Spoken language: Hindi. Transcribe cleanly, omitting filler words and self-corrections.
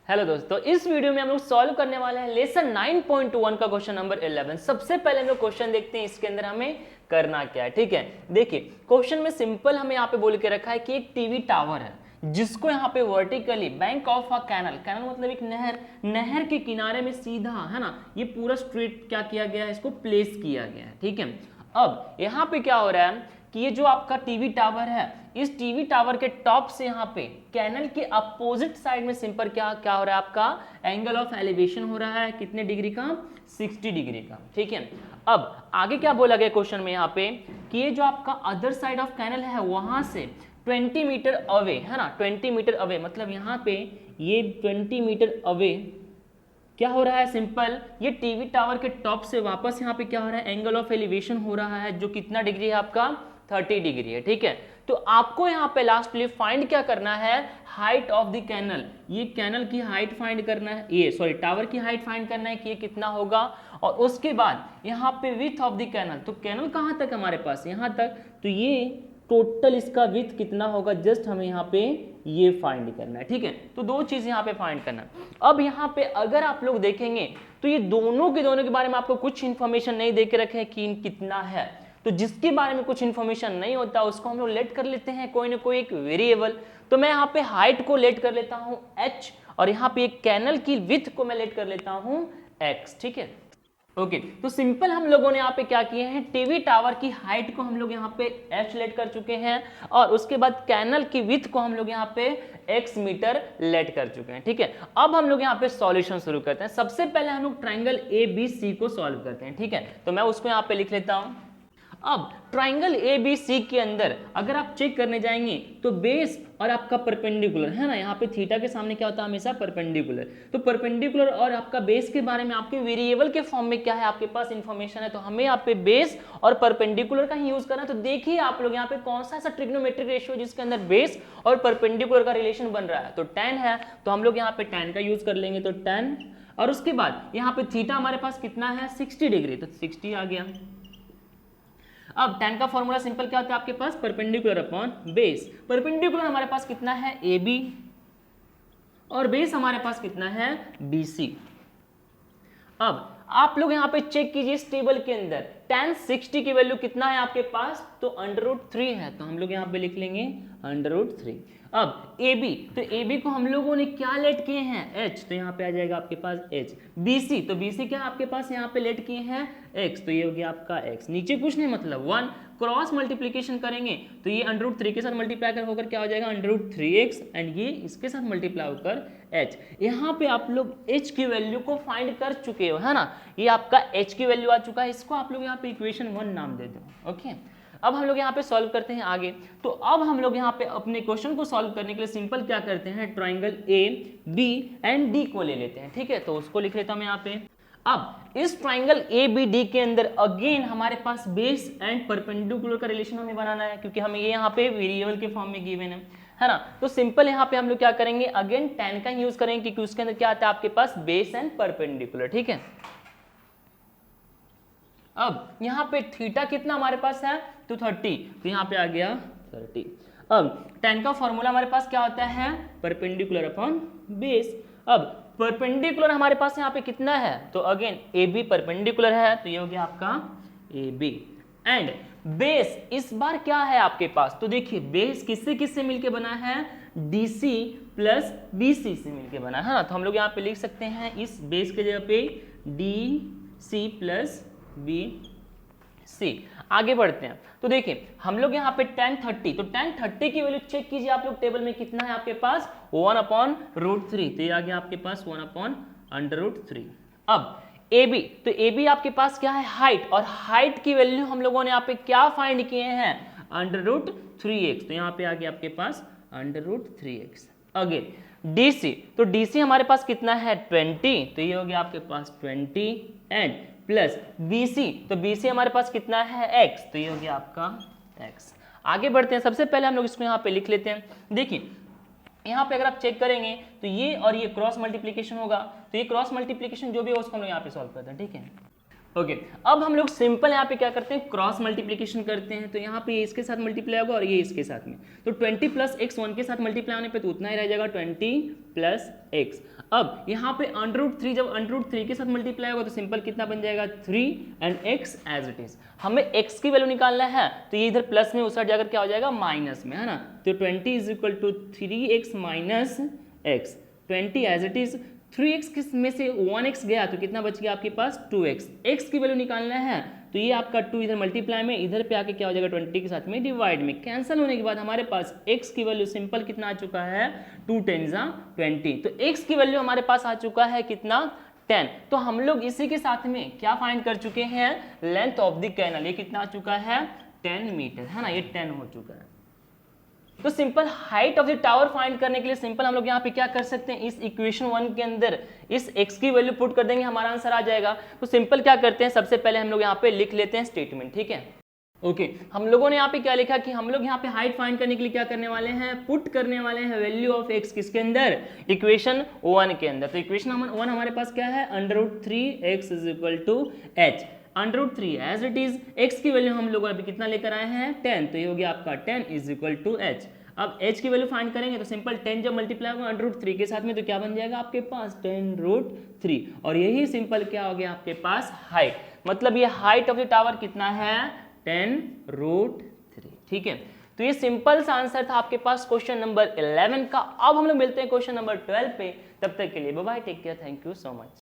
हेलो दोस्तों, इस वीडियो में हम लोग सॉल्व करने वाले हैं लेसन 9.1 का क्वेश्चन नंबर 11। सबसे पहले हम लोग क्वेश्चन देखते हैं इसके अंदर हमें करना क्या है। ठीक है, देखिए क्वेश्चन में सिंपल हमें यहाँ पे बोल के रखा है कि एक टीवी टावर है जिसको यहाँ पे vertically bank of a canal, canal मतलब एक नहर, नहर के किनारे में सीधा है ना, ये पूरा स्ट्रेट क्या किया गया है, इसको प्लेस किया गया है। ठीक है, अब यहाँ पे क्या हो रहा है कि ये जो आपका टीवी टावर है, इस टीवी टावर के टॉप से यहाँ पे कैनल के अपोजिट साइड में सिंपल क्या क्या हो रहा है, आपका एंगल ऑफ एलिवेशन हो रहा है कितने डिग्री का, 60 डिग्री का। ठीक है, अब आगे क्या बोला गया क्वेश्चन में यहाँ पे कि ये जो आपका अदर साइड ऑफ कैनल है वहां से 20 मीटर अवे है ना, 20 मीटर अवे मतलब यहाँ पे ये 20 मीटर अवे क्या हो रहा है, सिंपल ये टीवी टावर के टॉप से वापस यहाँ पे क्या हो रहा है, एंगल ऑफ एलिवेशन हो रहा है जो कितना डिग्री है आपका, 30 डिग्री है। ठीक है, तो आपको यहाँ पे लास्टली फाइंड क्या करना है, हाइट ऑफ द कैनल, ये कैनल की हाइट फाइंड करना है, ये सॉरी टावर की हाइट फाइंड करना है कि ये कितना होगा, और उसके बाद यहाँ पे विड्थ ऑफ द कैनल, तो कैनल कहाँ तक हमारे पास, यहाँ तक, तो ये टोटल इसका विड्थ कितना होगा, जस्ट हमें यहाँ पे ये फाइंड करना है। ठीक है, तो दो चीज यहाँ पे फाइंड करना है। अब यहाँ पे अगर आप लोग देखेंगे तो ये दोनों के बारे में आपको कुछ इंफॉर्मेशन नहीं दे के रखे हैं कि कितना है, तो जिसके बारे में कुछ इंफॉर्मेशन नहीं होता उसको हम लोग लेट कर लेते हैं कोई ना कोई एक वेरिएबल। तो मैं यहाँ पे हाइट को लेट कर लेता हूँ h, और यहाँ पे एक कैनल की विड्थ को मैं लेट कर लेता हूँ x। ठीक है, ओके, तो सिंपल हम लोगों ने यहाँ पे क्या किए हैं, टीवी टावर की हाइट को हम लोग यहाँ पे h लेट कर चुके हैं, और उसके बाद कैनल की विड्थ को हम लोग यहाँ पे x मीटर लेट कर चुके हैं। ठीक है, अब हम लोग यहाँ पे सॉल्यूशन शुरू करते हैं। सबसे पहले हम लोग ट्राइंगल ABC को सॉल्व करते हैं। ठीक है, तो मैं उसको यहाँ पे लिख लेता हूँ। अब ट्राइंगल ABC के अंदर अगर आप चेक करने जाएंगे तो बेस और आपका परपेंडिकुलर है ना, यहाँ पे थीटा के सामने क्या होता है हमेशा, परपेंडिकुलर, तो परपेंडिकुलर और आपका बेस के बारे में आपके वेरिएबल के फॉर्म में क्या है, आपके पास इंफॉर्मेशन है, तो हमें यहाँ पे बेस और परपेंडिकुलर का ही यूज करना है। तो देखिए आप लोग यहाँ पे कौन सा ऐसा ट्रिग्नोमेट्रिक रेशियो जिसके अंदर बेस और परपेंडिकुलर का रिलेशन बन रहा है, तो tan है, तो हम लोग यहाँ पे tan का यूज कर लेंगे, तो tan, और उसके बाद यहाँ पे थीटा हमारे पास कितना है, 60 डिग्री, तो 60 आ गया। अब tan का फॉर्मूला सिंपल क्या होता है आपके पास, परपेंडिकुलर अपॉन बेस, परपेंडिकुलर हमारे पास कितना है AB, और बेस हमारे पास कितना है BC। अब आप लोग यहाँ पे चेक कीजिए इस टेबल के अंदर tan 60 की वैल्यू कितना है आपके पास, तो √3 है, तो हम लोग यहाँ पे लिख लेंगे √3। अब AB, तो AB को हम लोगों ने क्या लेट किए हैं, H, तो यहाँ पे आ जाएगा आपके पास H। BC, तो BC क्या आपके पास यहाँ पे लेट किए हैं X, तो ये हो गया आपका X, नीचे कुछ नहीं मतलब 1, क्रॉस मल्टीप्लीकेशन करेंगे तो ये √3 के साथ मल्टीप्लाई कर होकर क्या हो जाएगा √3x, एंड ये इसके साथ मल्टीप्लाई होकर h। यहाँ पे आप लोग h की वैल्यू को फाइंड कर चुके हो है ना, ये आपका h की वैल्यू आ चुका है, इसको आप लोग यहाँ पे इक्वेशन 1 नाम दे दो। ओके, अब हम लोग यहाँ पे सॉल्व करते हैं आगे। तो अब हम लोग यहाँ पे अपने क्वेश्चन को सॉल्व करने के लिए सिंपल क्या करते हैं, ट्राइंगल AB एंड D को ले लेते हैं। ठीक है, तो उसको लिख लेता हूँ मैं यहाँ पे। अब इस ट्राइंगल ABD के अंदर अगेन हमारे पास बेस एंड परपेंडिकुलर का रिलेशन हमें बनाना है, क्योंकि हमें ये यहाँ पे वेरिएबल के फॉर्म में गिवन है ना। तो सिंपल यहाँ पे हम लोग क्या करेंगे, अगेन tan का यूज करेंगे, क्योंकि उसके अंदर क्या आता है आपके पास, बेस एंड परपेंडिकुलर। ठीक है, अब यहाँ पे थीटा कितना हमारे पास है, तो 30, तो यहाँ पे आ गया 30। अब tan का फॉर्मूला हमारे पास क्या होता है, परपेंडिकुलर अपॉन बेस। अब परपेंडिकुलर हमारे पास यहाँ पे कितना है, तो अगेन AB परपेंडिकुलर है, तो ये हो गया आपका AB, एंड बेस इस बार क्या है आपके पास, तो देखिए बेस किससे किससे मिलके बना है, DC प्लस BC से मिलके बना है ना, तो हम लोग यहाँ पे लिख सकते हैं इस बेस के जगह पे DC प्लस BC। आगे बढ़ते हैं, तो देखिए हम लोग यहाँ पे tan 30, तो tan 30 की वैल्यू चेक कीजिए आप लोग टेबल में कितना है आपके पास, 1/√3, तो ये आ गया आपके पास 1/√3। अब AB, तो AB आपके पास क्या है, हाइट, और हाइट की वैल्यू हम लोगों ने यहाँ पे क्या फाइंड किए हैं, √3x, तो यहाँ पे आ गया आपके पास √3x। अगेन DC, तो DC हमारे पास कितना है 20, तो ये हो गया आपके पास 20, एंड प्लस BC, तो BC हमारे पास कितना है x, तो ये हो गया आपका x। आगे बढ़ते हैं, सबसे पहले हम लोग इसको यहाँ पे लिख लेते हैं। देखिए यहाँ पे अगर आप चेक करेंगे तो ये और ये क्रॉस मल्टीप्लीकेशन होगा, तो ये क्रॉस मल्टीप्लीकेशन जो भी है उसको हम लोग यहाँ पे सॉल्व करते हैं। ठीक है, ओके अब हम लोग सिंपल यहाँ पे क्या करते हैं, क्रॉस मल्टीप्लीकेशन करते हैं। तो यहाँ पे ये इसके साथ मल्टीप्लाई होगा और ये इसके साथ में, तो 20 प्लस एक्स 1 के साथ मल्टीप्लाई होने पे तो उतना ही रह जाएगा 20 प्लस एक्स। अब यहाँ पे √3 जब √3 के साथ मल्टीप्लाई होगा तो सिंपल कितना बन जाएगा 3 and x as it is. हमें x की वैल्यू निकालना है तो ये इधर प्लस में उस साइड जाकर क्या हो जाएगा माइनस में, है ना। तो 20 is equal to 3x minus x, 20 as it is. 3x किस में से 1x गया तो कितना बच गया आपके पास 2x। x की वैल्यू निकालना है तो ये आपका 2 इधर मल्टीप्लाई में, इधर पे आके क्या हो जाएगा 20 के साथ में डिवाइड में, कैंसिल होने के बाद हमारे पास x की वैल्यू सिंपल कितना आ चुका है 2 10 20। तो x की वैल्यू हमारे पास आ चुका है कितना 10। तो हम लोग इसी के साथ में क्या फाइंड कर चुके हैं, लेंथ ऑफ द कैनल। ये कितना आ चुका है 10 मीटर, है ना, ये 10 हो चुका है। तो simple height of the tower find करने के लिए सिंपल हम लोग यहाँ पे क्या कर सकते हैं, इस इक्वेशन 1 के अंदर इस x की वैल्यू पुट कर देंगे, हमारा आंसर आ जाएगा। तो सिंपल क्या करते हैं, सबसे पहले हम लोग यहाँ पे लिख लेते हैं स्टेटमेंट, ठीक है। ओके हम लोगों ने यहाँ पे क्या लिखा कि हम लोग यहाँ पे हाइट फाइंड करने के लिए क्या करने वाले हैं, पुट करने वाले हैं वैल्यू ऑफ x किसके अंदर, इक्वेशन 1 के अंदर। तो इक्वेशन 1 हमारे पास क्या है, √3x is equal to h, √3 as it is. x की वैल्यू हम लोग अभी कितना लेकर आए हैं 10, तो ये हो गया आपका 10 इज इक्वल टू h। अब h की वैल्यू फाइंड करेंगे तो सिंपल 10 जब मल्टीप्लाई होगा √3 के साथ में तो क्या बन जाएगा आपके पास 10√3, और यही सिंपल क्या हो गया आपके पास हाइट। मतलब ये हाइट ऑफ द टावर कितना है 10√3, ठीक है। तो ये सिंपल सा आंसर था आपके पास क्वेश्चन नंबर 11 का। अब हम लोग मिलते हैं क्वेश्चन नंबर 12 पे, तब तक के लिए bye bye, take care, thank you so much.